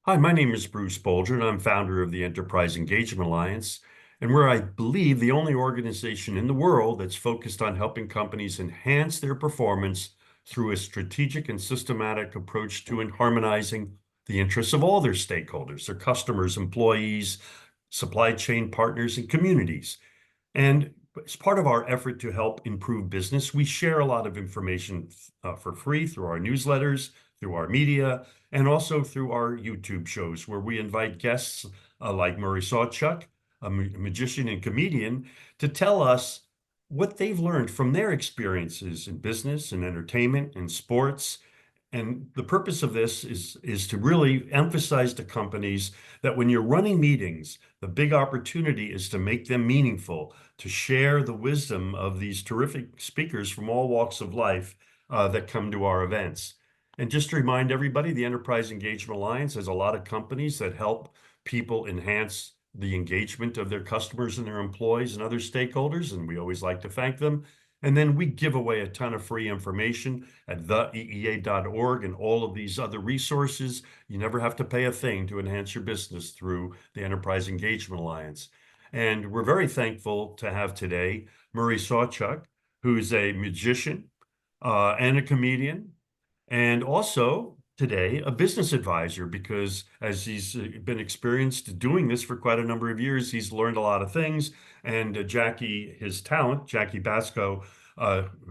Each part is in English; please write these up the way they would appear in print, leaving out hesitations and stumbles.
Hi, my name is Bruce Bolger, and I'm founder of the Enterprise Engagement Alliance, and we're, I believe, the only organization in the world that's focused on helping companies enhance their performance through a strategic and systematic approach to harmonizing the interests of all their stakeholders, their customers, employees, supply chain partners, and communities. And as part of our effort to help improve business, we share a lot of information for free through our newsletters, through our media, and also through our YouTube shows, where we invite guests like Murray SawChuck, a magician and comedian, to tell us what they've learned from their experiences in business and entertainment and sports. And the purpose of this is to really emphasize to companies that when you're running meetings, the big opportunity is to make them meaningful, to share the wisdom of these terrific speakers from all walks of life that come to our events. And just to remind everybody, the Enterprise Engagement Alliance has a lot of companies that help people enhance the engagement of their customers and their employees and other stakeholders, and we always like to thank them. And then we give away a ton of free information at theeea.org and all of these other resources. You never have to pay a thing to enhance your business through the Enterprise Engagement Alliance. And we're very thankful to have today Murray SawChuck, who's a magician and a comedian, and also today a business advisor, because as he's been experienced doing this for quite a number of years, he's learned a lot of things. And Jackie Basco,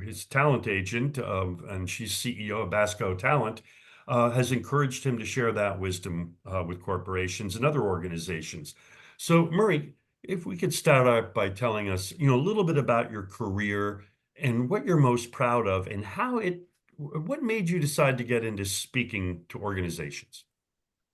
his talent agent, and she's CEO of Basco Talent, has encouraged him to share that wisdom with corporations and other organizations. So, Murray, if we could start out by telling us, a little bit about your career and what you're most proud of and what made you decide to get into speaking to organizations?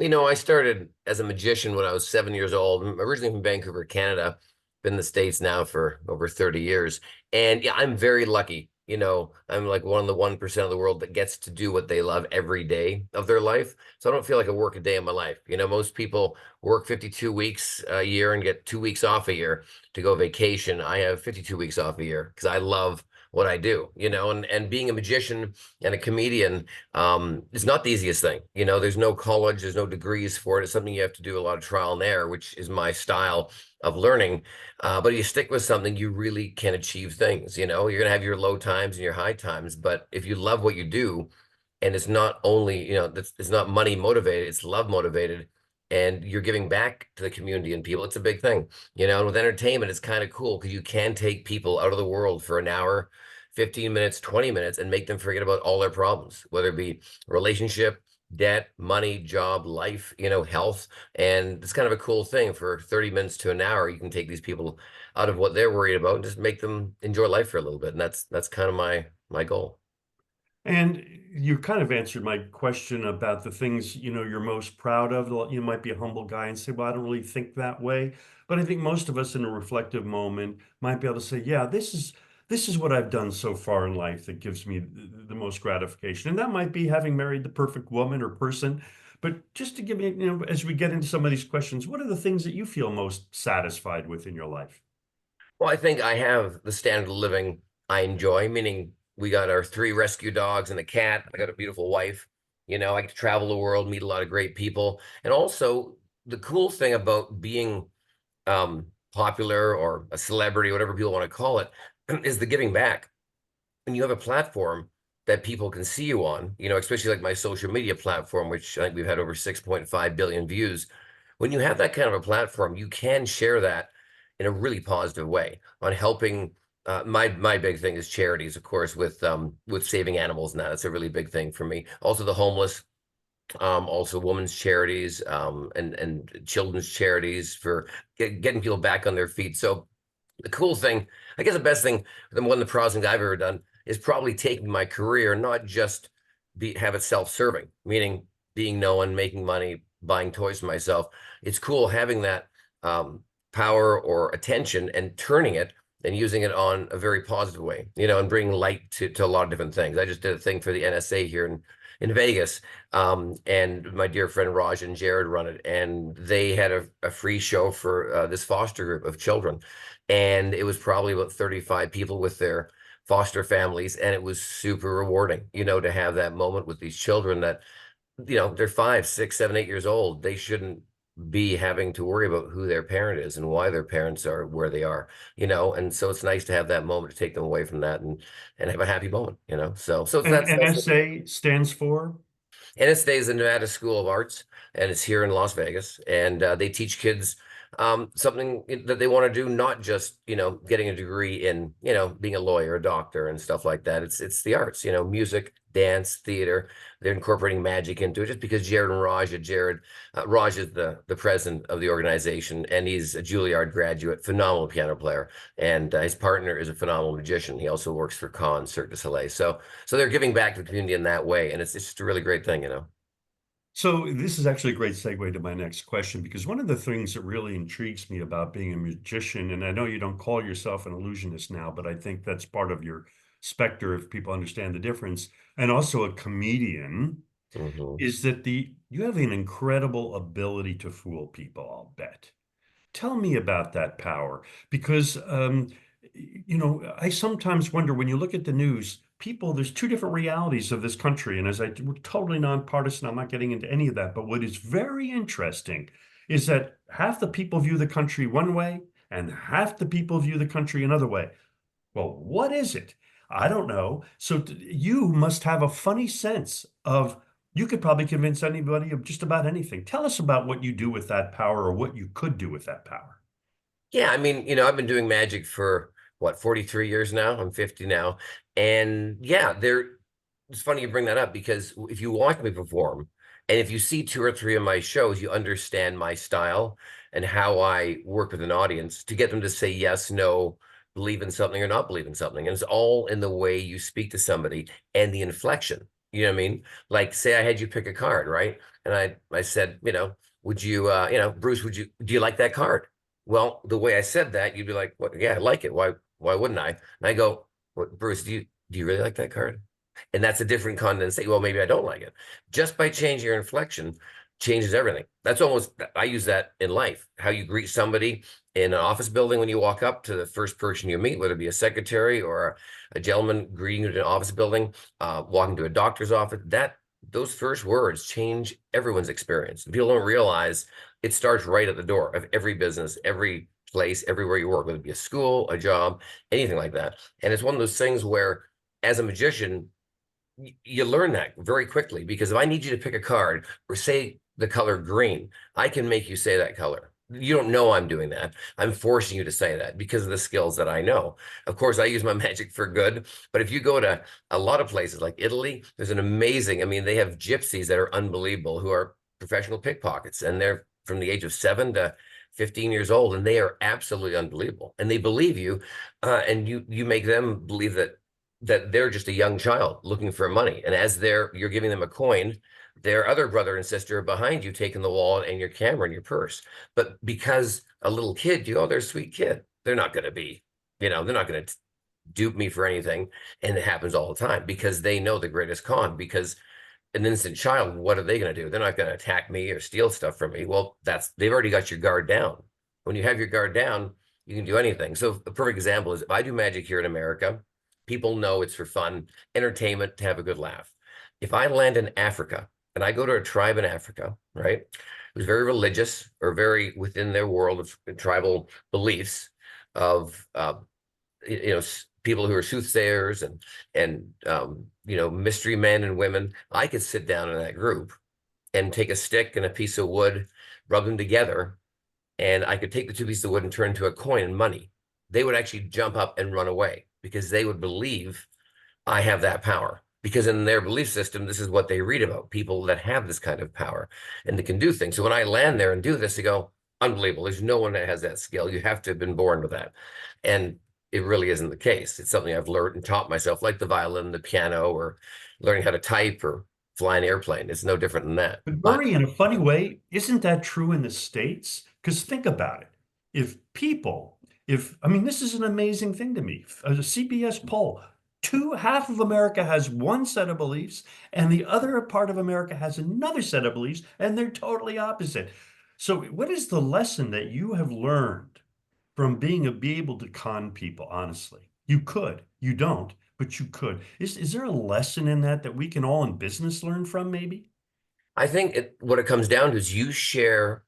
I started as a magician when I was 7 years old. I'm originally from Vancouver, Canada. Been in the States now for over 30 years. And yeah, I'm very lucky. I'm like one of the 1% of the world that gets to do what they love every day of their life. So I don't feel like I work a day in my life. Most people work 52 weeks a year and get 2 weeks off a year to go vacation. I have 52 weeks off a year because I love what I do, and being a magician and a comedian it's not the easiest thing. There's no college, there's no degrees for it. It's something you have to do a lot of trial and error, which is my style of learning. But if you stick with something, you really can achieve things. You're gonna have your low times and your high times, but if you love what you do, and it's not only, it's not money motivated, it's love motivated, and you're giving back to the community and people, it's a big thing. And with entertainment, it's kind of cool because you can take people out of the world for an hour, 15 minutes, 20 minutes, and make them forget about all their problems, whether it be relationship, debt, money, job, life, health. And it's kind of a cool thing. For 30 minutes to an hour, you can take these people out of what they're worried about and just make them enjoy life for a little bit. And that's kind of my goal. And you kind of answered my question about the things, you're most proud of. You might be a humble guy and say, well, I don't really think that way. But I think most of us in a reflective moment might be able to say, yeah, this is what I've done so far in life that gives me the most gratification. And that might be having married the perfect woman or person. But just to give me, as we get into some of these questions, what are the things that you feel most satisfied with in your life? Well, I think I have the standard of living I enjoy, meaning we got our 3 rescue dogs and a cat. I got a beautiful wife. I get to travel the world, meet a lot of great people. And also the cool thing about being popular or a celebrity, whatever people want to call it, is the giving back. And you have a platform that people can see you on, especially like my social media platform, which I think we've had over 6.5 billion views. When you have that kind of a platform, you can share that in a really positive way on helping. My big thing is charities, of course, with saving animals, and that's a really big thing for me. Also the homeless, also women's charities, and children's charities for getting people back on their feet. So the cool thing, I guess the best thing, one of the proudest things I've ever done is probably taking my career, not just have it self-serving, meaning being known, making money, buying toys for myself. It's cool having that power or attention and turning it and using it on a very positive way, and bringing light to a lot of different things. I just did a thing for the NSA here in Vegas, and my dear friend Raj and Jared run it, and they had a free show for this foster group of children, and it was probably about 35 people with their foster families, and it was super rewarding, to have that moment with these children that they're 5, 6, 7, 8 years old. They shouldn't be having to worry about who their parent is and why their parents are where they are, and so it's nice to have that moment to take them away from that and have a happy moment. So And that's what SA stands for? NSA is the Nevada School of Arts, and it's here in Las Vegas. And they teach kids something that they want to do, not just getting a degree in being a lawyer, a doctor, and stuff like that. It's the arts, music, dance, theater. They're incorporating magic into it, just because Raj is the president of the organization, and he's a Juilliard graduate, phenomenal piano player, and his partner is a phenomenal magician. He also works for Cirque du Soleil. So they're giving back to the community in that way, and it's just a really great thing. So this is actually a great segue to my next question, because one of the things that really intrigues me about being a magician, and I know you don't call yourself an illusionist now, but I think that's part of your specter if people understand the difference, and also a comedian, Hmm. is that you have an incredible ability to fool people, I'll bet. Tell me about that power, because I sometimes wonder when you look at the news, there's two different realities of this country, and we're totally nonpartisan. I'm not getting into any of that, but what is very interesting is that half the people view the country one way, and half the people view the country another way. Well, what is it? I don't know. So you must have a funny sense of you could probably convince anybody of just about anything. Tell us about what you do with that power or what you could do with that power. Yeah, I mean, I've been doing magic for what, 43 years now. I'm 50 now. And yeah, it's funny you bring that up, because if you watch me perform and if you see two or three of my shows, you understand my style and how I work with an audience to get them to say yes, no, believe in something or not believe in something. And it's all in the way you speak to somebody and the inflection. You know what I mean? Like, say I had you pick a card, right? And I said, would you, Bruce, do you like that card? Well, the way I said that, you'd be like, "What? Yeah, I like it. Why wouldn't I?" And I go, "What, Bruce? Do you really like that card?" And that's a different condensate. Well, maybe I don't like it. Just by changing your inflection changes everything. I use that in life. How you greet somebody in an office building when you walk up to the first person you meet, whether it be a secretary or a gentleman greeting you in an office building, walking to a doctor's office. Those first words change everyone's experience. People don't realize it starts right at the door of every business, every place, everywhere you work, whether it be a school, a job, anything like that. And it's one of those things where, as a magician, you learn that very quickly, because if I need you to pick a card or say the color green, I can make you say that color. You don't know I'm doing that. I'm forcing you to say that because of the skills that I know. Of course, I use my magic for good, but if you go to a lot of places like Italy, there's I mean, they have gypsies that are unbelievable who are professional pickpockets, and they're from the age of 7 to 15 years old, and they are absolutely unbelievable. And they believe you, and you make them believe that they're just a young child looking for money. And as you're giving them a coin, their other brother and sister are behind you taking the wallet and your camera and your purse. But because a little kid, they're a sweet kid. They're not going to dupe me for anything. And it happens all the time because they know the greatest con. Because an innocent child, what are they going to do? They're not going to attack me or steal stuff from me. Well, they've already got your guard down. When you have your guard down, you can do anything. So a perfect example is, if I do magic here in America, people know it's for fun, entertainment, to have a good laugh. If I land in Africa and I go to a tribe in Africa, right, who's very religious or very within their world of tribal beliefs of people who are soothsayers and mystery men and women, I could sit down in that group and take a stick and a piece of wood, rub them together, and I could take the two pieces of wood and turn into a coin and money. They would actually jump up and run away because they would believe I have that power. Because in their belief system, this is what they read about people that have this kind of power and that can do things. So when I land there and do this, they go, unbelievable. There's no one that has that skill. You have to have been born with that. And it really isn't the case. It's something I've learned and taught myself, like the violin, the piano, or learning how to type or fly an airplane. It's no different than that. But But Murray, in a funny way, isn't that true in the States? Because think about it. If people, if, I mean, this is an amazing thing to me. A CBS poll, half of America has one set of beliefs, and the other part of America has another set of beliefs, and they're totally opposite. So, what is the lesson that you have learned from be able to con people, honestly? You could, you don't, but you could. Is there a lesson in that we can all in business learn from, maybe? I think what it comes down to is you share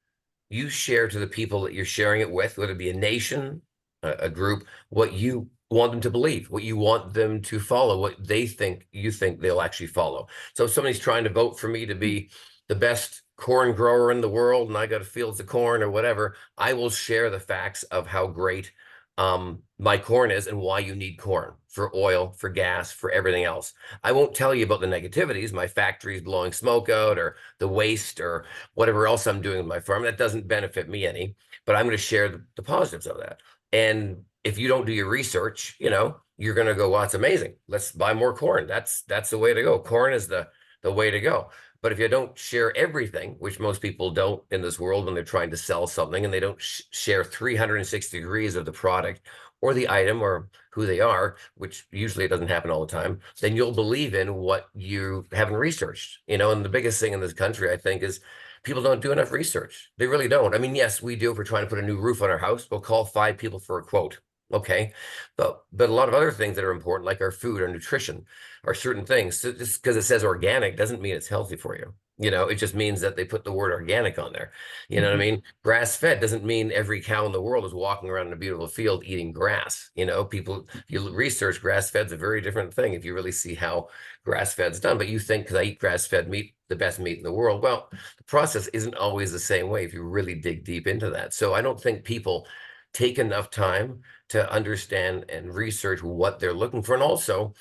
to the people that you're sharing it with, whether it be a nation, a group, what you want them to believe, what you want them to follow, what they think you think they'll actually follow. So if somebody's trying to vote for me to be the best corn grower in the world and I got fields of corn or whatever, I will share the facts of how great my corn is and why you need corn for oil, for gas, for everything else. I won't tell you about the negativities, my factories blowing smoke out or the waste or whatever else I'm doing with my farm. That doesn't benefit me any, but I'm going to share the positives of that. And if you don't do your research, you're going to go, well, it's amazing. Let's buy more corn. That's the way to go. Corn is the way to go. But if you don't share everything, which most people don't in this world when they're trying to sell something, and they don't share 360 degrees of the product or the item or who they are, which usually it doesn't happen all the time, then you'll believe in what you haven't researched. And the biggest thing in this country, I think, is people don't do enough research. They really don't. I mean, yes, we do if we're trying to put a new roof on our house. We'll call 5 people for a quote. Okay. But a lot of other things that are important, like our food, our nutrition, are certain things. So just because it says organic doesn't mean it's healthy for you. It just means that they put the word organic on there. You know what I mean? Grass fed doesn't mean every cow in the world is walking around in a beautiful field eating grass. People, if you research, grass fed's a very different thing if you really see how grass fed's done. But you think because I eat grass fed meat, the best meat in the world. Well, the process isn't always the same way if you really dig deep into that. So I don't think people take enough time to understand and research what they're looking for. And also,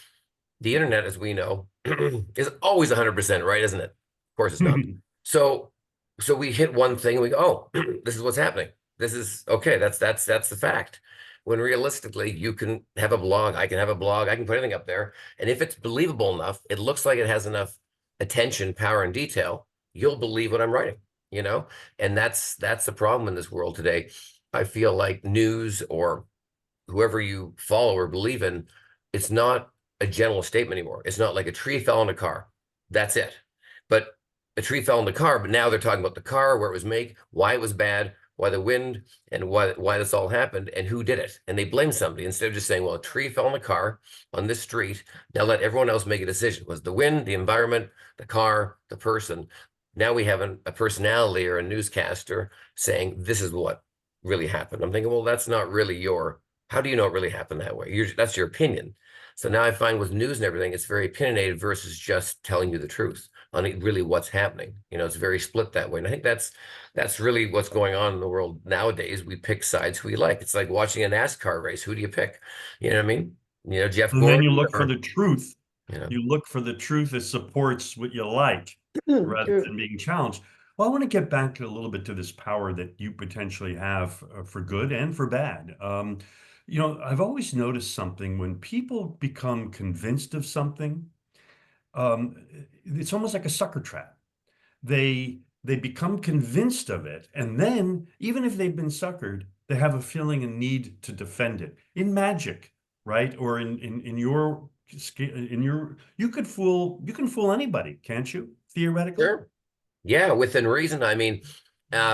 the internet, as we know, is always 100% right, isn't it? Of course it's not. So we hit one thing and we go, oh, this is what's happening. This is okay. That's the fact. When realistically, you can have a blog, I can have a blog, I can put anything up there. And if it's believable enough, it looks like it has enough attention, power, and detail, you'll believe what I'm writing. And that's the problem in this world today. I feel like news or whoever you follow or believe in, it's not a general statement anymore. It's not like a tree fell in a car. That's it. But a tree fell in the car, but now they're talking about the car, where it was made, why it was bad, why the wind, and why this all happened, and who did it. And they blame somebody instead of just saying, well, a tree fell in the car on this street. Now let everyone else make a decision. Was the wind, the environment, the car, the person? Now we have a personality or a newscaster saying this is what really happened. I'm thinking, well, that's not really how do you know it really happened that way? That's your opinion. So now I find with news and everything, it's very opinionated versus just telling you the truth on really what's happening. It's very split that way. And I think that's really what's going on in the world nowadays. We pick sides who we like. It's like watching a NASCAR race. Who do you pick? You know what I mean? Jeff And then you Gordon look for or, the truth. you know. You look for the truth that supports what you like rather than being challenged. Well, I want to get back to a little bit to this power that you potentially have for good and for bad. I've always noticed something when people become convinced of something, um, it's almost like a sucker trap. They become convinced of it, and then even if they've been suckered, they have a feeling and need to defend it. In magic, right? Or in your you can fool anybody, can't you? Theoretically. Sure. Yeah, within reason. I mean,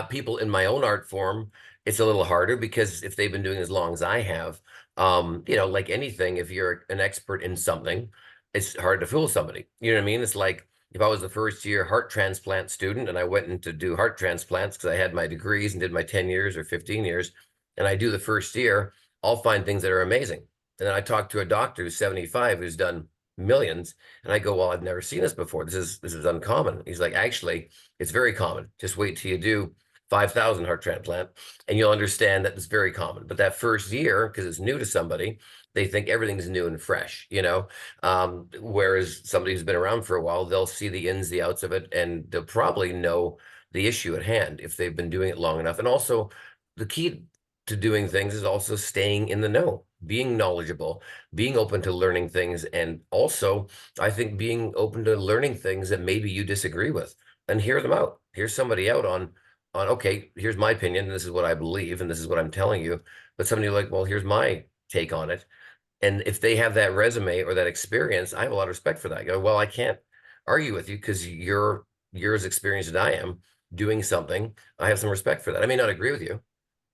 people in my own art form, it's a little harder because if they've been doing as long as I have, like anything, if you're an expert in something, it's hard to fool somebody. You know what I mean? It's like if I was the first year heart transplant student and I went in to do heart transplants because I had my degrees and did my 10 years or 15 years, and I do the first year, I'll find things that are amazing. And then I talk to a doctor who's 75 who's done millions, and I go, well, I've never seen this before. This is uncommon. He's like, actually, it's very common. Just wait till you do 5,000 heart transplant and you'll understand that it's very common. But that first year, because it's new to somebody, they think everything's new and fresh. Whereas somebody who's been around for a while, they'll see the ins, the outs of it, and they'll probably know the issue at hand if they've been doing it long enough. And also, the key to doing things is also staying in the know, being knowledgeable, being open to learning things, and also I think being open to learning things that maybe you disagree with and hear them out. Hear somebody out on okay, here's my opinion, and this is what I believe, and this is what I'm telling you. But somebody like, well, here's my take on it. And if they have that resume or that experience, I have a lot of respect for that. I go, well, I can't argue with you because you're as experienced as I am doing something. I have some respect for that. I may not agree with you,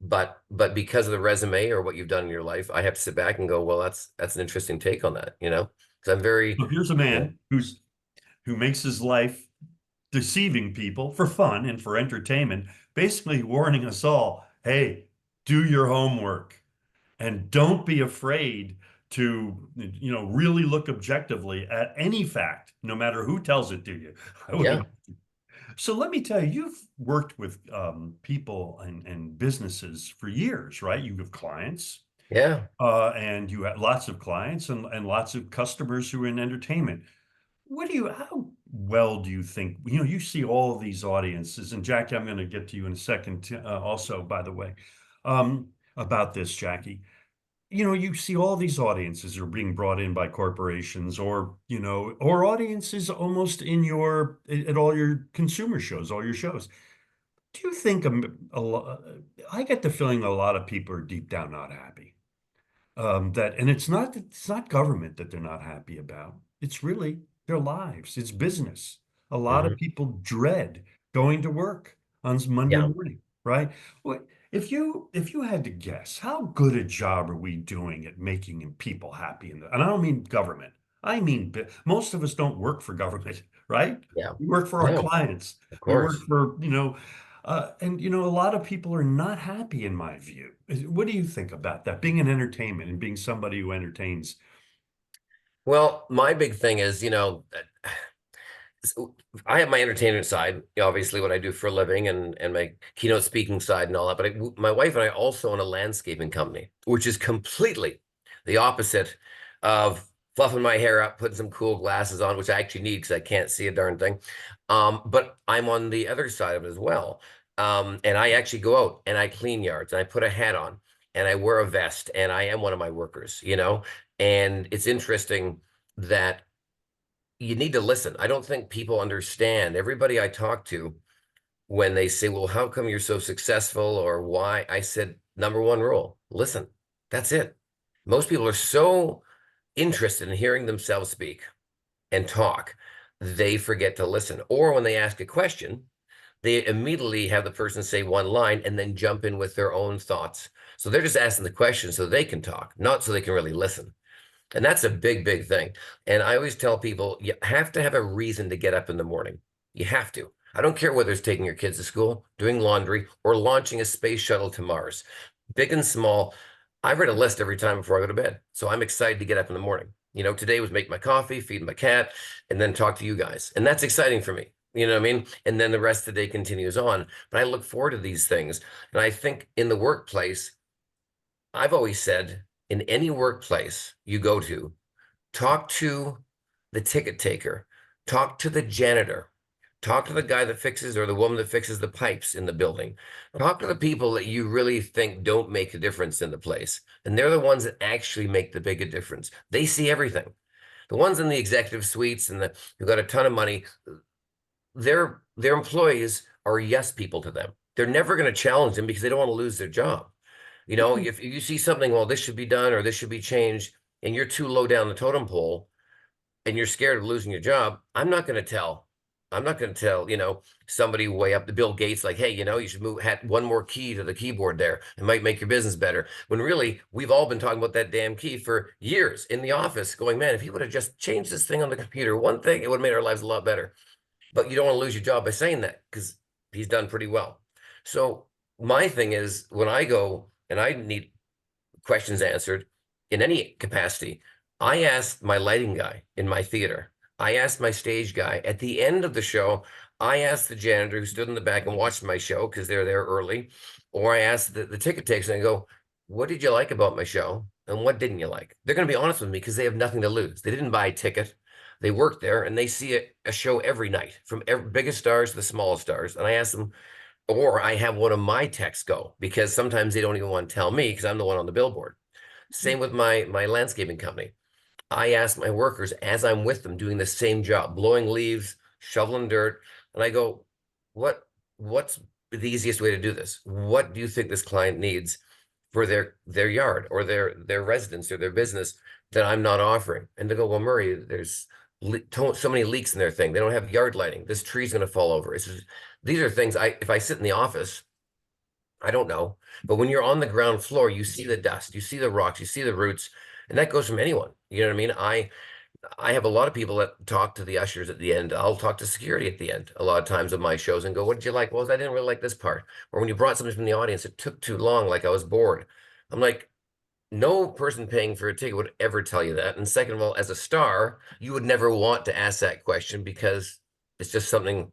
but because of the resume or what you've done in your life, I have to sit back and go, well, that's an interesting take on that, because I'm very, So here's a yeah, man who makes his life deceiving people for fun and for entertainment, basically warning us all, hey, do your homework and don't be afraid to, really look objectively at any fact, no matter who tells it to you. I Yeah. would. So let me tell you, you've worked with people and businesses for years, right? You have clients, Yeah. and you have lots of clients and lots of customers who are in entertainment. How well do you think, you see all of these audiences, and Jackie, I'm going to get to you in a second, also, by the way, about this, Jackie. You see all these audiences are being brought in by corporations or audiences almost at all your consumer shows, all your shows. Do you think I get the feeling a lot of people are deep down not happy? And it's not government that they're not happy about. It's really their lives. It's business. A lot of Hmm. people dread going to work on Monday Yeah. morning, right? What if you had to guess, how good a job are we doing at making people happy and I don't mean government. I mean most of us don't work for government, right? Yeah. We work for our No, clients. of We work course. for, a lot of people are not happy in my view. What do you think about that? Being in entertainment and being somebody who entertains. Well, my big thing is, so I have my entertainment side, obviously what I do for a living and my keynote speaking side and all that. But my wife and I also own a landscaping company, which is completely the opposite of fluffing my hair up, putting some cool glasses on, which I actually need because I can't see a darn thing. But I'm on the other side of it as well. And I actually go out and I clean yards and I put a hat on and I wear a vest and I am one of my workers. And it's interesting that you need to listen. I don't think people understand. Everybody I talk to, when they say, well, how come you're so successful or why? I said, number one rule, listen. That's it. Most people are so interested in hearing themselves speak and talk, they forget to listen. Or when they ask a question, they immediately have the person say one line and then jump in with their own thoughts. So they're just asking the question so they can talk, not so they can really listen. And that's a big, big thing. And I always tell people you have to have a reason to get up in the morning. You have to. I don't care whether it's taking your kids to school, doing laundry, or launching a space shuttle to Mars. Big and small. I read a list every time before I go to bed. So I'm excited to get up in the morning. Today was make my coffee, feed my cat, and then talk to you guys. And that's exciting for me. You know what I mean? And then the rest of the day continues on. But I look forward to these things. And I think in the workplace, I've always said in any workplace you go to, talk to the ticket taker, talk to the janitor, talk to the guy that fixes or the woman that fixes the pipes in the building. Talk to the people that you really think don't make a difference in the place. And they're the ones that actually make the bigger difference. They see everything. The ones in the executive suites and who got a ton of money, their employees are yes people to them. They're never going to challenge them because they don't want to lose their job. If you see something, well, this should be done or this should be changed, and you're too low down the totem pole and you're scared of losing your job, I'm not going to tell. I'm not going to tell, somebody way up the Bill Gates, like, hey, you should had one more key to the keyboard there. It might make your business better. When really, we've all been talking about that damn key for years in the office, going, man, if he would have just changed this thing on the computer, one thing, it would have made our lives a lot better. But you don't want to lose your job by saying that because he's done pretty well. So my thing is when I go and I need questions answered in any capacity, I ask my lighting guy in my theater. I ask my stage guy at the end of the show. I ask the janitor who stood in the back and watched my show because they're there early, or I ask the ticket takers and I go, "What did you like about my show, and what didn't you like?" They're going to be honest with me because they have nothing to lose. They didn't buy a ticket. They work there and they see a show every night from biggest stars to the smallest stars. And I ask them, or I have one of my techs go because sometimes they don't even want to tell me because I'm the one on the billboard. Same with my landscaping company. I ask my workers as I'm with them doing the same job, blowing leaves, shoveling dirt, and I go, what's the easiest way to do this? What do you think this client needs for their yard or their residence or their business that I'm not offering? And they go, well, Murray, there's so many leaks in their thing. They don't have yard lighting. This tree's going to fall over. These are things if I sit in the office, I don't know. But when you're on the ground floor, you see the dust, you see the rocks, you see the roots, and that goes from anyone. You know what I mean? I have a lot of people that talk to the ushers at the end. I'll talk to security at the end a lot of times of my shows and go, "What did you like?" Well, I didn't really like this part. Or when you brought somebody from the audience, it took too long, like I was bored. I'm like, no person paying for a ticket would ever tell you that. And second of all, as a star, you would never want to ask that question because it's just something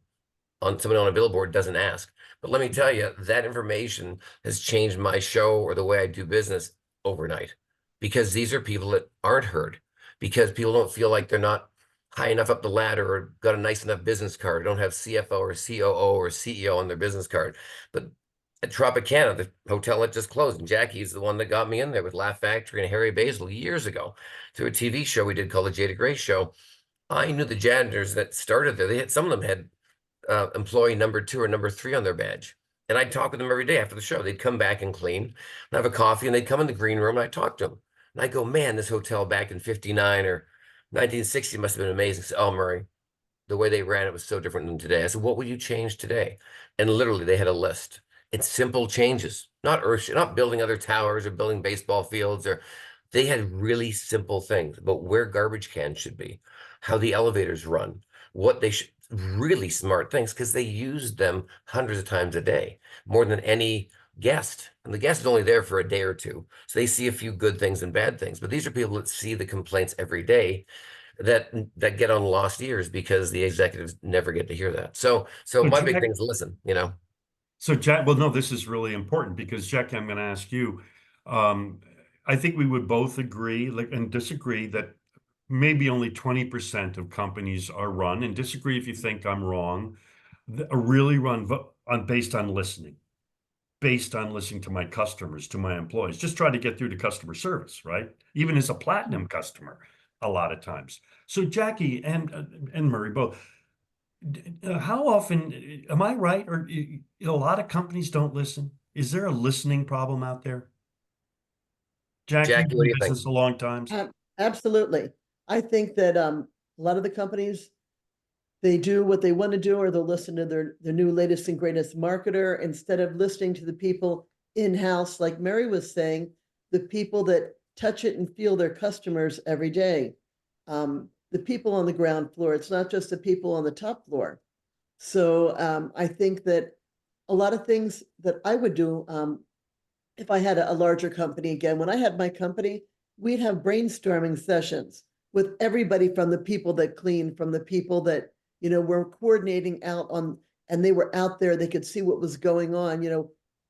on somebody on a billboard doesn't ask. But let me tell you, that information has changed my show or the way I do business overnight because these are people that aren't heard because people don't feel like they're not high enough up the ladder or got a nice enough business card, don't have CFO or COO or CEO on their business card. But at Tropicana, the hotel that just closed, and Jackie's the one that got me in there with Laugh Factory and Harry Basil years ago through a TV show we did called The Jada Grace Show. I knew the janitors that started there. They had some of them had employee number 2 or number 3 on their badge. And I'd talk with them every day after the show. They'd come back and clean and have a coffee, and they'd come in the green room and I'd talk to them. And I go, man, this hotel back in 59 or 1960 must have been amazing. So, oh, Murray, the way they ran it was so different than today. I said, what would you change today? And literally they had a list. It's simple changes, not earth, not building other towers or building baseball fields, or they had really simple things about where garbage cans should be, how the elevators run, what they should, really smart things because they used them hundreds of times a day, more than any guest. And the guest is only there for a day or two. So they see a few good things and bad things. But these are people that see the complaints every day that get on lost ears because the executives never get to hear that. So So my big Jack, thing is listen, you know. so Jack, well, no, this is really important because Jack, I'm going to ask you. Um, I think we would both agree, like, and disagree that maybe only 20% of companies are run, and disagree if you think I'm wrong, are really run on based on listening, based on listening to my customers, to my employees. Just try to get through to customer service, right? Even as a platinum customer, a lot of times. So Jackie and Murray both. How often am I right? Or a lot of companies don't listen. Is there a listening problem out there? Jack, you've Jackie, been what in do you think? business a long time. Absolutely. I think that a lot of the companies, they do what they want to do, or they'll listen to their new latest and greatest marketer instead of listening to the people in-house, like Mary was saying, the people that touch it and feel their customers every day. The people on the ground floor, it's not just the people on the top floor. So I think that a lot of things that I would do if I had a larger company again, when I had my company, we'd have brainstorming sessions with everybody from the people that clean, from the people that, were coordinating out on, and they were out there, they could see what was going on.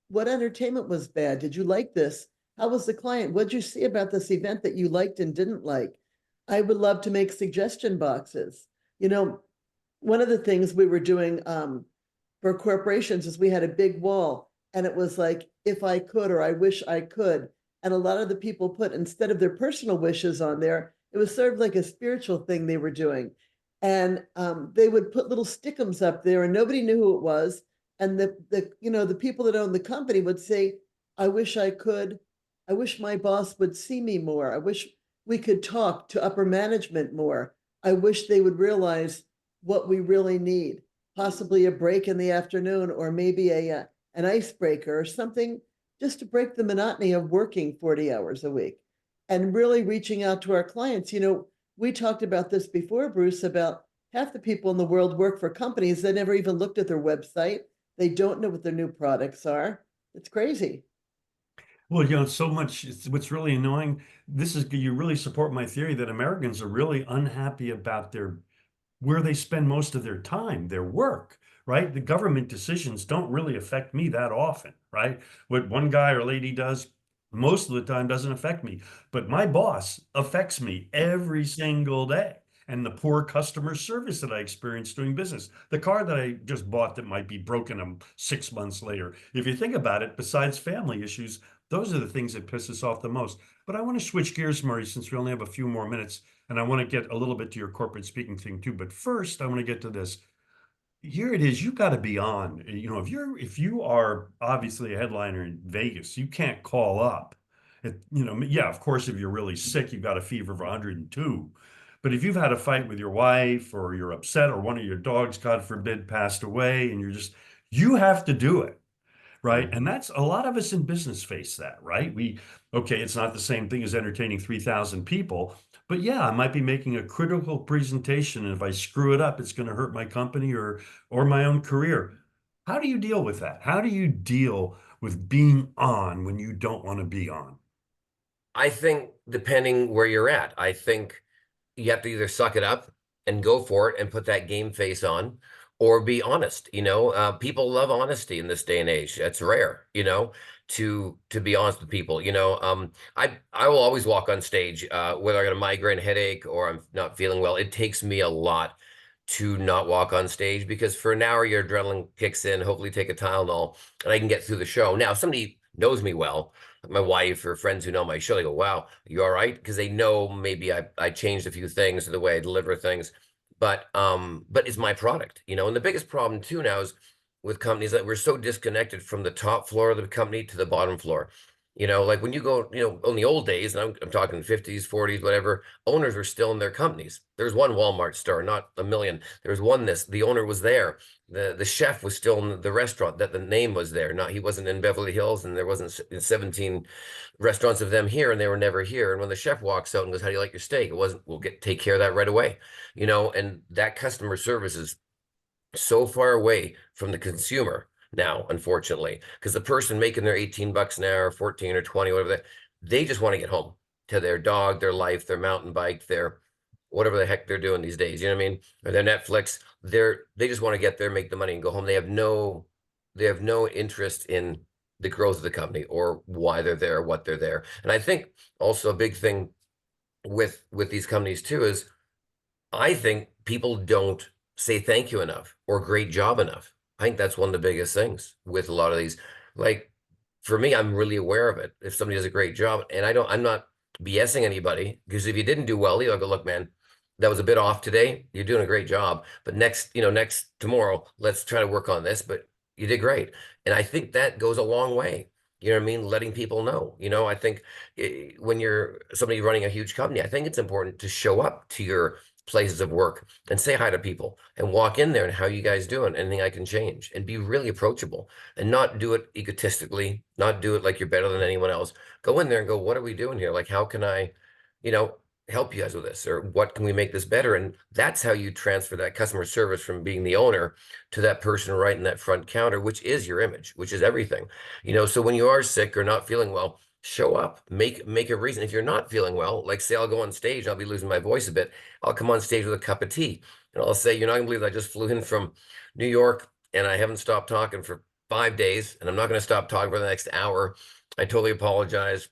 What entertainment was bad? Did you like this? How was the client? What did you see about this event that you liked and didn't like? I would love to make suggestion boxes. One of the things we were doing for corporations is we had a big wall, and it was like, if I could, or I wish I could. And a lot of the people put, instead of their personal wishes on there, it was sort of like a spiritual thing they were doing. And they would put little stickums up there and nobody knew who it was. And the people that own the company would say, I wish I could. I wish my boss would see me more. I wish we could talk to upper management more. I wish they would realize what we really need, possibly a break in the afternoon, or maybe an icebreaker or something, just to break the monotony of working 40 hours a week and really reaching out to our clients. We talked about this before, Bruce, about half the people in the world work for companies that never even looked at their website. They don't know what their new products are. It's crazy. Well, so much. What's really annoying. This is you really support my theory that Americans are really unhappy about where they spend most of their time, their work, right? The government decisions don't really affect me that often, right? What one guy or lady does most of the time doesn't affect me, but my boss affects me every single day. And the poor customer service that I experience doing business, the car that I just bought that might be broken 6 months later. If you think about it, besides family issues, those are the things that piss us off the most. But I want to switch gears, Murray, since we only have a few more minutes. And I want to get a little bit to your corporate speaking thing too. But first, I want to get to this. Here it is. You got to be on. If you are obviously a headliner in Vegas, you can't call up. Yeah, of course, if you're really sick, you've got a fever of 102. But if you've had a fight with your wife, or you're upset, or one of your dogs, God forbid, passed away, and you have to do it. Right. Mm. And that's a lot of us in business face that, right? Okay, it's not the same thing as entertaining 3,000 people, But yeah, I might be making a critical presentation, and if I screw it up, it's going to hurt my company or my own career. How do you deal with that? How do you deal with being on when you don't want to be on? I think depending where you're at, I think you have to either suck it up and go for it and put that game face on, or be honest. People love honesty in this day and age. That's rare, to be honest with people. I will always walk on stage, whether I got a migraine headache or I'm not feeling well. It takes me a lot to not walk on stage, because for an hour your adrenaline kicks in, hopefully take a Tylenol, and I can get through the show. Now, if somebody knows me well, my wife or friends who know my show, they go, "Wow, you all right?" Because they know maybe I changed a few things, the way I deliver things, but it's my product. And the biggest problem too now is with companies that we're so disconnected from the top floor of the company to the bottom floor. Like when you go, in the old days, and I'm talking 50s, 40s, whatever, owners were still in their companies. There's one Walmart store, not a million. There was one, the owner was there. The chef was still in the restaurant, that the name was there. Not, he wasn't in Beverly Hills, and there wasn't 17 restaurants of them here, and they were never here. And when the chef walks out and goes, "How do you like your steak?" It wasn't, "We'll take care of that right away." And that customer service is so far away from the consumer now, unfortunately, because the person making their 18 bucks an hour, 14 or 20, whatever they just want to get home to their dog, their life, their mountain bike, their whatever the heck they're doing these days. You know what I mean? Or their Netflix. They just want to get there, make the money, and go home. They have no interest in the growth of the company, or why they're there, or what they're there. And I think also a big thing with these companies too is, I think people don't say thank you enough or great job enough. I think that's one of the biggest things with a lot of these. Like, for me, I'm really aware of it. If somebody does a great job, and I'm not BSing anybody, because if you didn't do well, I'll go, "Look, man, that was a bit off today. You're doing a great job, but next tomorrow, let's try to work on this. But you did great." And I think that goes a long way. You know what I mean? Letting people know. I think when you're somebody running a huge company, I think it's important to show up to your places of work and say hi to people and walk in there and, "How you guys doing? Anything I can change?" And be really approachable, and not do it egotistically, not do it like you're better than anyone else. Go in there and go, "What are we doing here? Like, how can I, you know, help you guys with this? Or what can we make this better?" And that's how you transfer that customer service from being the owner to that person right in that front counter, which is your image, which is everything. So when you are sick or not feeling well, show up, make a reason. If you're not feeling well, like, say I'll go on stage, I'll be losing my voice a bit. I'll come on stage with a cup of tea, and I'll say, "You're not gonna believe I just flew in from New York, and I haven't stopped talking for 5 days, and I'm not gonna stop talking for the next hour. I totally apologize.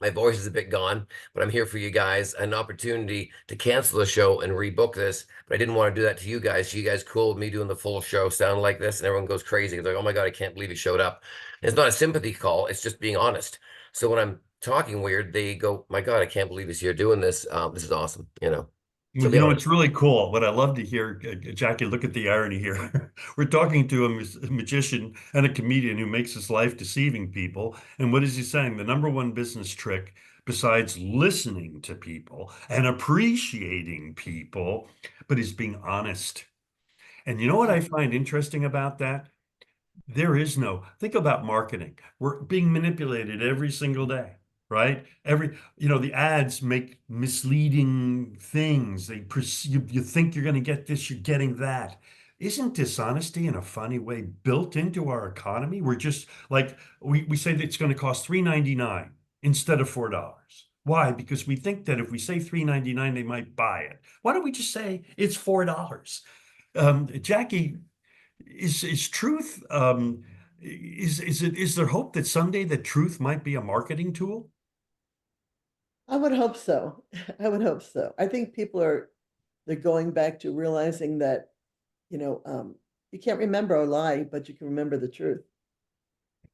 My voice is a bit gone, but I'm here for you guys. An opportunity to cancel the show and rebook this, but I didn't want to do that to you guys. So you guys cool with me doing the full show, sound like this?" And everyone goes crazy. They're like, "Oh my God, I can't believe he showed up." And it's not a sympathy call. It's just being honest. So when I'm talking weird, they go, "My God, I can't believe he's here doing this. This is awesome." So Well, be it's honest. really cool. What I love to hear, Jackie, look at the irony here. We're talking to a magician and a comedian who makes his life deceiving people. And what is he saying? The number one business trick, besides listening to people and appreciating people, but is being honest. And you know what Yeah. I find interesting about that? There is no, think about marketing. We're being manipulated every single day, right? The ads make misleading things. You think you're going to get this, you're getting that. Isn't dishonesty in a funny way built into our economy? We're just like, we say that it's going to cost $3.99 instead of $4. Why? Because we think that if we say $3.99, they might buy it. Why don't we just say it's $4? Jackie, is truth is there hope that someday that truth might be a marketing tool? I would hope so. I would hope so. I think they're going back to realizing that, you know, um, you can't remember a lie, but you can remember the truth.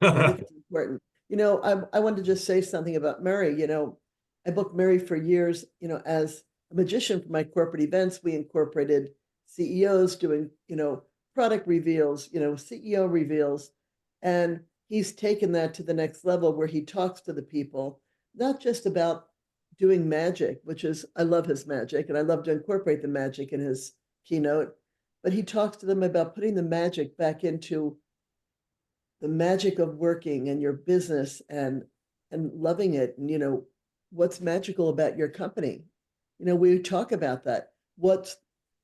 And I think it's important. I wanted to just say something about Murray. I booked Murray for years, as a magician for my corporate events. We incorporated CEOs doing, product reveals, CEO reveals. And he's taken that to the next level where he talks to the people, not just about doing magic, which is, I love his magic and I love to incorporate the magic in his keynote, but he talks to them about putting the magic back into the magic of working and your business and loving it, and what's magical about your company. We talk about that. What's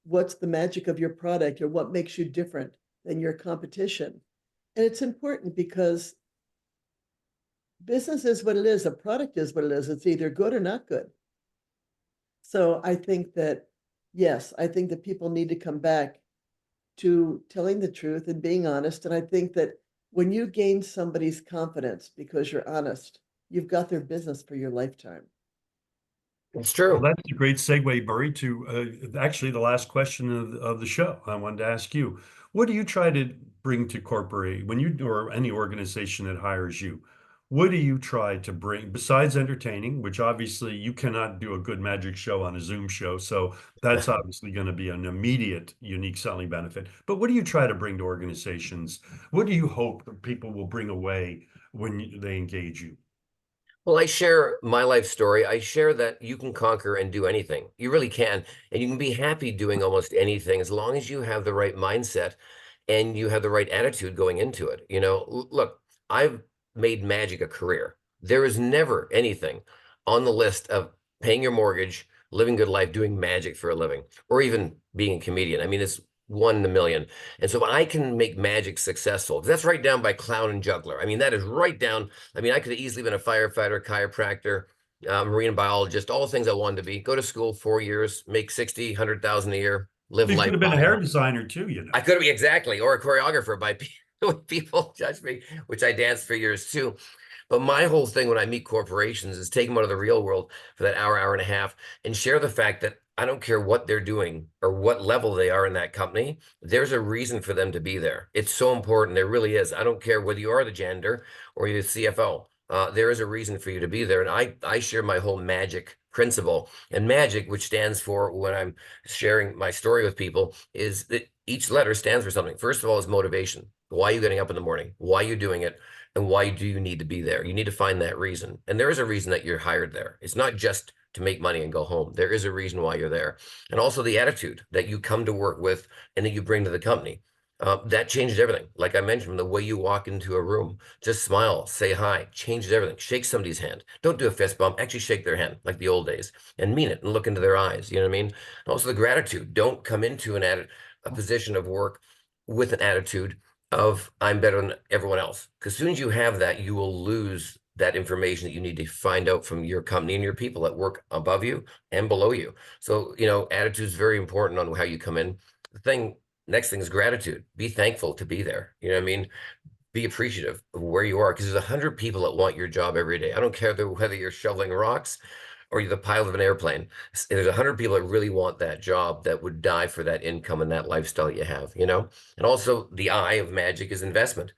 the magic of your product, or what makes you different than your competition? And it's important because business is what it is. A product is what it is. It's either good or not good. So I think that, yes, I think that people need to come back to telling the truth and being honest. And I think that when you gain somebody's confidence because you're honest, you've got their business for your lifetime. It's Well, true. that's a great segue, Murray, to actually the last question of the show. I wanted to ask you, what do you try to bring to corporate when you or any organization that hires you? What do you try to bring besides entertaining, which obviously you cannot do a good magic show on a Zoom show, so that's obviously going to be an immediate unique selling benefit. But what do you try to bring to organizations? What do you hope that people will bring away when they engage you? Well, I share my life story. I share that you can conquer and do anything. You really can. And you can be happy doing almost anything as long as you have the right mindset and you have the right attitude going into it. Look, I've made magic a career. There is never anything on the list of paying your mortgage, living good life, doing magic for a living, or even being a comedian. I mean, it's one in a million. And so I can make magic successful. That's right down by clown and juggler. I mean, that is right down. I mean, I could have easily been a firefighter, chiropractor, marine biologist, all the things I wanted to be. Go to school 4 years, make 60, 100,000 a year, live You life could have been a by hair designer too, you know. I could be exactly, or a choreographer by people judge me, which I danced for years too. But my whole thing when I meet corporations is take them out of the real world for that hour, hour and a half, and share the fact that I don't care what they're doing or what level they are in that company. There's a reason for them to be there. It's so important. There really is. I don't care whether you are the janitor or you're the CFO. There is a reason for you to be there. And I share my whole magic principle. And magic, which stands for, when I'm sharing my story with people, is that each letter stands for something. First of all, is motivation. Why are you getting up in the morning? Why are you doing it? And why do you need to be there? You need to find that reason. And there is a reason that you're hired there. It's not just to make money and go home. There is a reason why you're there. And also the attitude that you come to work with and that you bring to the company. That changes everything. Like I mentioned, the way you walk into a room, just smile, say hi, changes everything. Shake somebody's hand. Don't do a fist bump. Actually shake their hand like the old days and mean it and look into their eyes. You know what I mean? And also the gratitude. Don't come into a position of work with an attitude of I'm better than everyone else. Because as soon as you have that, you will lose that information that you need to find out from your company and your people that work above you and below you. So, attitude is very important on how you come in. Next thing is gratitude. Be thankful to be there. You know what I mean? Be appreciative of where you are, because there's 100 people that want your job every day. I don't care whether you're shoveling rocks or you're the pilot of an airplane. There's 100 people that really want that job, that would die for that income and that lifestyle you have, And also the eye of magic is investment.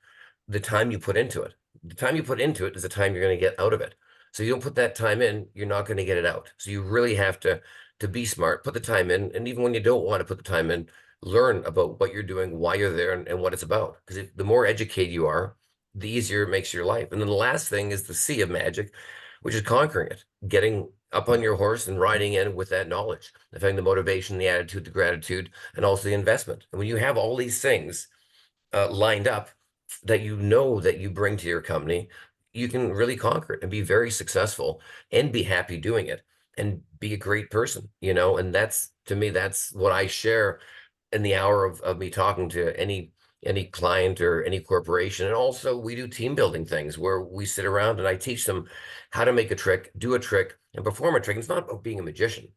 The time you put into it. The time you put into it is the time you're going to get out of it. So you don't put that time in, you're not going to get it out. So you really have to be smart, put the time in, and even when you don't want to put the time in, learn about what you're doing, why you're there, and what it's about. Because the more educated you are, the easier it makes your life. And then the last thing is the C of magic, which is conquering it, getting up on your horse and riding in with that knowledge, of having the motivation, the attitude, the gratitude, and also the investment. And when you have all these things lined up that that you bring to your company, you can really conquer it and be very successful and be happy doing it and be a great person, and that's, to me, that's what I share in the hour of me talking to any client or any corporation. And also we do team building things where we sit around and I teach them how to make a trick, do a trick, and perform a trick. It's not about being a magician.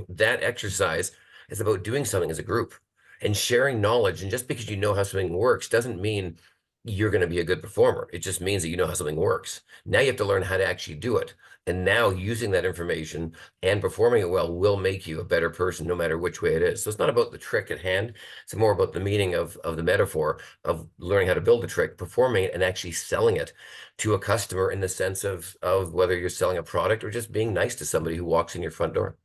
That exercise is about doing something as a group and sharing knowledge. And just because you know how something works doesn't mean you're going to be a good performer. It just means that you know how something works. Now you have to learn how to actually do it. And now using that information and performing it well will make you a better person, no matter which way it is. So it's not about the trick at hand. It's more about the meaning of the metaphor of learning how to build a trick, performing it, and actually selling it to a customer, in the sense of whether you're selling a product or just being nice to somebody who walks in your front door.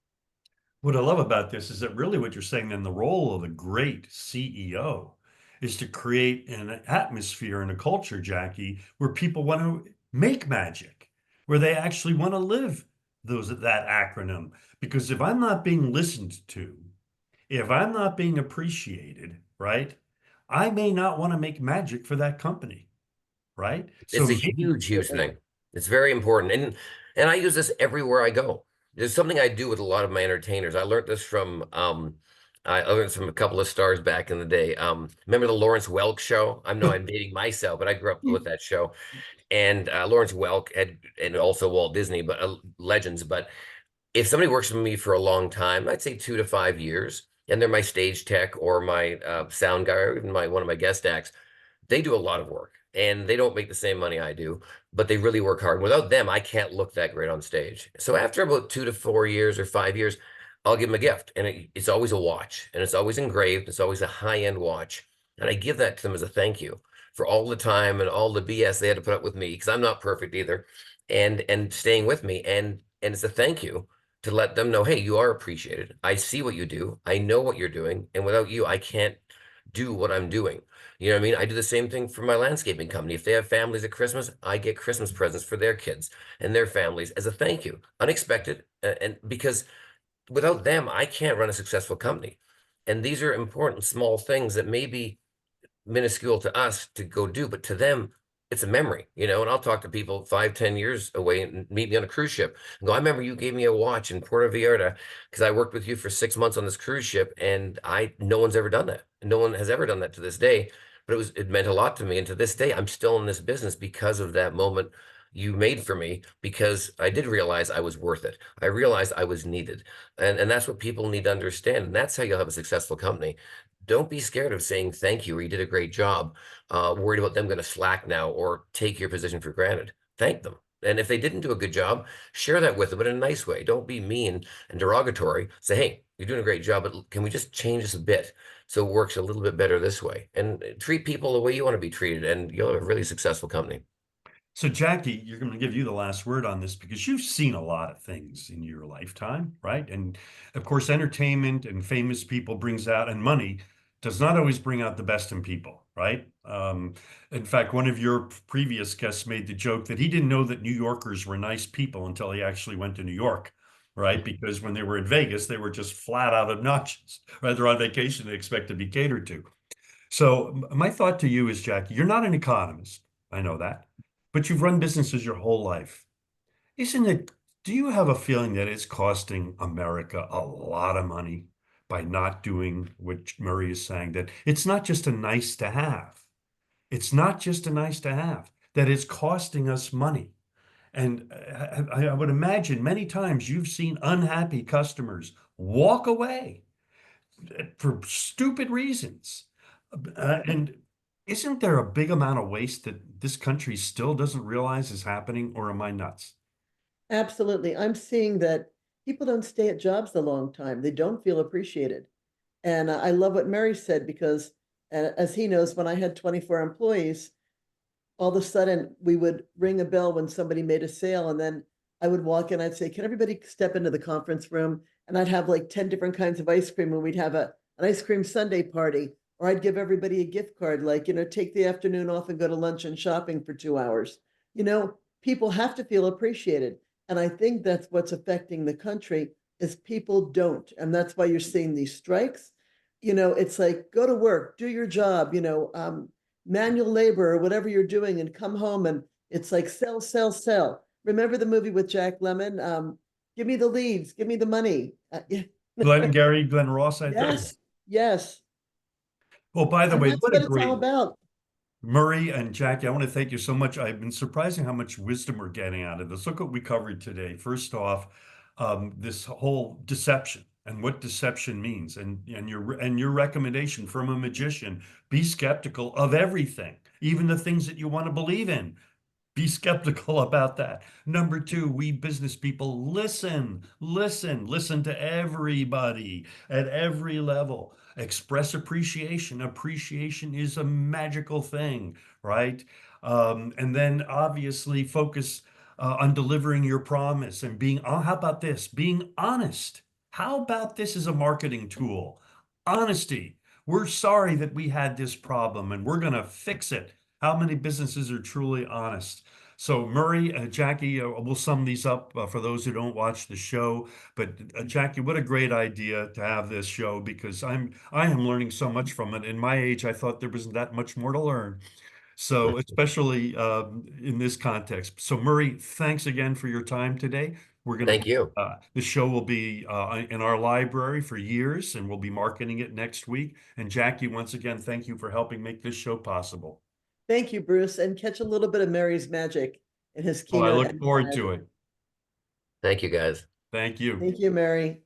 What I love about this is that really what you're saying, then the role of a great CEO is to create an atmosphere and a culture, Jackie, where people want to make magic, where they actually want to live that acronym. Because if I'm not being listened to, if I'm not being appreciated, right, I may not want to make magic for that company, right? So It's a maybe, huge, huge thing. It's very important. And I use this everywhere I go. There's something I do with a lot of my entertainers. I learned this from I learned from a couple of stars back in the day. Remember the Lawrence Welk show? I know I'm dating myself, but I grew up with that show. And Lawrence Welk had, and also Walt Disney, but legends. But if somebody works with me for a long time, I'd say 2 to 5 years, and they're my stage tech or my sound guy or even my one of my guest acts, they do a lot of work and they don't make the same money I do, but they really work hard. Without them, I can't look that great on stage. So after about 2 to 4 years or 5 years, I'll give them a gift. And it's always a watch, and it's always engraved. It's always a high-end watch. And I give that to them as a thank you for all the time and all the BS they had to put up with me, because I'm not perfect either, and staying with me. And it's a thank you to let them know, hey, you are appreciated. I see what you do. I know what you're doing. And without you, I can't do what I'm doing. You know what I mean? I do the same thing for my landscaping company. If they have families at Christmas, I get Christmas presents for their kids and their families as a thank you, unexpected. And because without them, I can't run a successful company. And these are important small things that may be minuscule to us to go do, but to them, it's a memory, you know. And I'll talk to people 5, 10 years away and meet me on a cruise ship and go, I remember you gave me a watch in Puerto Vallarta because I worked with you for 6 months on this cruise ship, and no one's ever done that. No one has ever done that to this day, but it meant a lot to me. And to this day, I'm still in this business because of that moment you made for me, because I did realize I was worth it. I realized I was needed. And that's what people need to understand. And that's how you'll have a successful company. Don't be scared of saying thank you or you did a great job, worried about them going to slack now or take your position for granted. Thank them. And if they didn't do a good job, share that with them in a nice way. Don't be mean and derogatory. Say, hey, you're doing a great job, but can we just change this a bit so it works a little bit better this way? And treat people the way you want to be treated, and you'll have a really successful company. So, Jackie, you're going to give you the last word on this because you've seen a lot of things in your lifetime, right? And of course, entertainment and famous people brings out, and money does not always bring out the best in people, right? In fact, one of your previous guests made the joke that he didn't know that New Yorkers were nice people until he actually went to New York, right? Because when they were in Vegas, they were just flat out obnoxious, right? They're on vacation, they expect to be catered to. So my thought to you is, Jackie, you're not an economist. I know that, but you've run businesses your whole life. Isn't it, do you have a feeling that it's costing America a lot of money by not doing what Murray is saying, that it's not just a nice to have. It's not just a nice to have, that it's costing us money. And I would imagine many times you've seen unhappy customers walk away for stupid reasons. And isn't there a big amount of waste that this country still doesn't realize is happening, or am I nuts? Absolutely. I'm seeing that people don't stay at jobs a long time. They don't feel appreciated. And I love what Mary said because, as he knows, when I had 24 employees, all of a sudden we would ring a bell when somebody made a sale, and then I would walk in, I'd say, can everybody step into the conference room? And I'd have like 10 different kinds of ice cream, and we'd have an ice cream sundae party. Or I'd give everybody a gift card, like, take the afternoon off and go to lunch and shopping for 2 hours. People have to feel appreciated. And I think that's what's affecting the country is people don't. And that's why you're seeing these strikes. It's like, go to work, do your job, manual labor or whatever you're doing, and come home and it's like sell, sell, sell. Remember the movie with Jack Lemmon? Give me the leads, give me the money. Glenn Ross, I think. Yes, yes. Oh, by the And way, that's what what a it's all great about. Murray and Jackie, I want to thank you so much. I've been surprising how much wisdom we're getting out of this. Look what we covered today. First off, this whole deception and what deception means, and your recommendation from a magician: be skeptical of everything, even the things that you want to believe in. Be skeptical about that. Number two, we business people, listen to everybody at every level. Express appreciation. Appreciation is a magical thing, right? And then obviously focus on delivering your promise and being, oh, how about this? Being honest. How about this as a marketing tool? Honesty. We're sorry that we had this problem and we're going to fix it. How many businesses are truly honest? So Murray, Jackie, we'll sum these up for those who don't watch the show. But Jackie, what a great idea to have this show, because I am learning so much from it. In my age, I thought there wasn't that much more to learn. So especially in this context. So Murray, thanks again for your time today. We're going Thank to, you. the show will be in our library for years, and we'll be marketing it next week. And Jackie, once again, thank you for helping make this show possible. Thank you, Bruce, and catch a little bit of Mary's magic in his Oh, I keynote. look forward to it. Thank you, guys. Thank you. Thank you, Mary.